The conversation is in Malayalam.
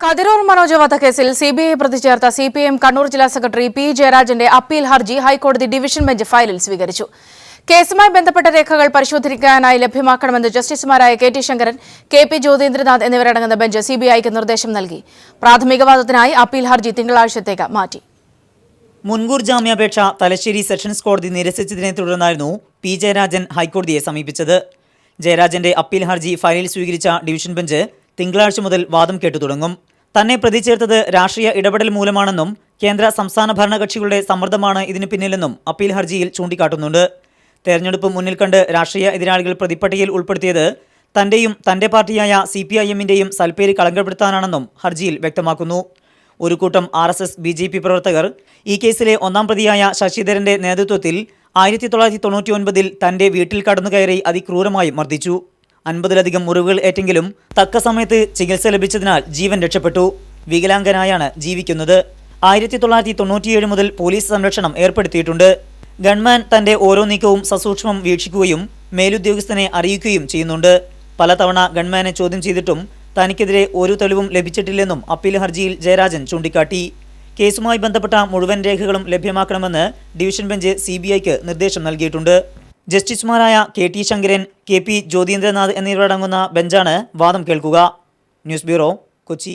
കതിരൂർ മനോജ് വധക്കേസിൽ സിബിഐ പ്രതി ചേർത്ത സിപിഎം കണ്ണൂർ ജില്ലാ സെക്രട്ടറി പി ജയരാജന്റെ അപ്പീൽ ഹർജി ഹൈക്കോടതി ഡിവിഷൻ ബെഞ്ച് ഫയലിൽ സ്വീകരിച്ചു. കേസുമായി ബന്ധപ്പെട്ട രേഖകൾ പരിശോധിക്കാനായി ലഭ്യമാക്കണമെന്ന് ജസ്റ്റിസുമാരായ കെ.ടി. ശങ്കരൻ, കെ.പി. ജ്യോതീന്ദ്രനാഥ് എന്നിവരടങ്ങുന്ന ബെഞ്ച് സിബിഐക്ക് നിർദ്ദേശം നൽകി. പ്രാഥമിക വാദത്തിനായി അപ്പീൽ ഹർജി തിങ്കളാഴ്ചത്തേക്ക് മാറ്റി. മുൻകൂർ ജാമ്യാപേക്ഷ തലശ്ശേരി സെഷൻസ് കോടതി നിരസിച്ചതിനെ തുടർന്നായിരുന്നു പി ജയരാജൻ ഹൈക്കോടതിയെ സമീപിച്ചത്. ജയരാജന്റെ അപ്പീൽ ഹർജി ഫയലിൽ സ്വീകരിച്ച ഡിവിഷൻ ബെഞ്ച് തിങ്കളാഴ്ച മുതൽ വാദം കേട്ടു തുടങ്ങും. തന്നെ പ്രതി ചേർത്തത് രാഷ്ട്രീയ ഇടപെടൽ മൂലമാണെന്നും കേന്ദ്ര സംസ്ഥാന ഭരണകക്ഷികളുടെ സമ്മർദ്ദമാണ് ഇതിന് പിന്നിലെന്നും അപ്പീൽ ഹർജിയിൽ ചൂണ്ടിക്കാട്ടുന്നുണ്ട്. തെരഞ്ഞെടുപ്പ് മുന്നിൽ കണ്ട് രാഷ്ട്രീയ എതിരാളികൾ പ്രതിപ്പട്ടികയിൽ ഉൾപ്പെടുത്തിയത് തന്റെയും തന്റെ പാർട്ടിയായ CPIM-ന്റെയും സൽപ്പേര് കളങ്കപ്പെടുത്താനാണെന്നും ഹർജിയിൽ വ്യക്തമാക്കുന്നു. ഒരു കൂട്ടം RSS BJP പ്രവർത്തകർ ഈ കേസിലെ ഒന്നാം പ്രതിയായ ശശിധരന്റെ നേതൃത്വത്തിൽ 1999-ൽ തന്റെ വീട്ടിൽ കടന്നുകയറി അതിക്രൂരമായി മർദ്ദിച്ചു. 50-ലധികം മുറിവുകൾ ഏറ്റെങ്കിലും തക്ക സമയത്ത് ചികിത്സ ലഭിച്ചതിനാൽ ജീവൻ രക്ഷപ്പെട്ടു. വികലാംഗനായാണ് ജീവിക്കുന്നത്. 1997 മുതൽ പോലീസ് സംരക്ഷണം ഏർപ്പെടുത്തിയിട്ടുണ്ട്. ഗൺമാൻ തന്റെ ഓരോ നീക്കവും സസൂക്ഷ്മം വീക്ഷിക്കുകയും മേലുദ്യോഗസ്ഥനെ അറിയിക്കുകയും ചെയ്യുന്നുണ്ട്. പലതവണ ഗൺമാനെ ചോദ്യം ചെയ്തിട്ടും തനിക്കെതിരെ ഒരു തെളിവും ലഭിച്ചിട്ടില്ലെന്നും അപ്പീൽ ഹർജിയിൽ ജയരാജൻ ചൂണ്ടിക്കാട്ടി. കേസുമായി ബന്ധപ്പെട്ട മുഴുവൻ രേഖകളും ലഭ്യമാക്കണമെന്ന് ഡിവിഷൻ ബെഞ്ച് CBIക്ക് നിർദ്ദേശം നൽകിയിട്ടുണ്ട്. ജസ്റ്റിസുമാരായ കെ.ടി. ശങ്കരൻ, കെ.പി. ജ്യോതീന്ദ്രനാഥ് എന്നിവരടങ്ങുന്ന ബെഞ്ചാണ് വാദം കേൾക്കുക. News bureau, Kochi.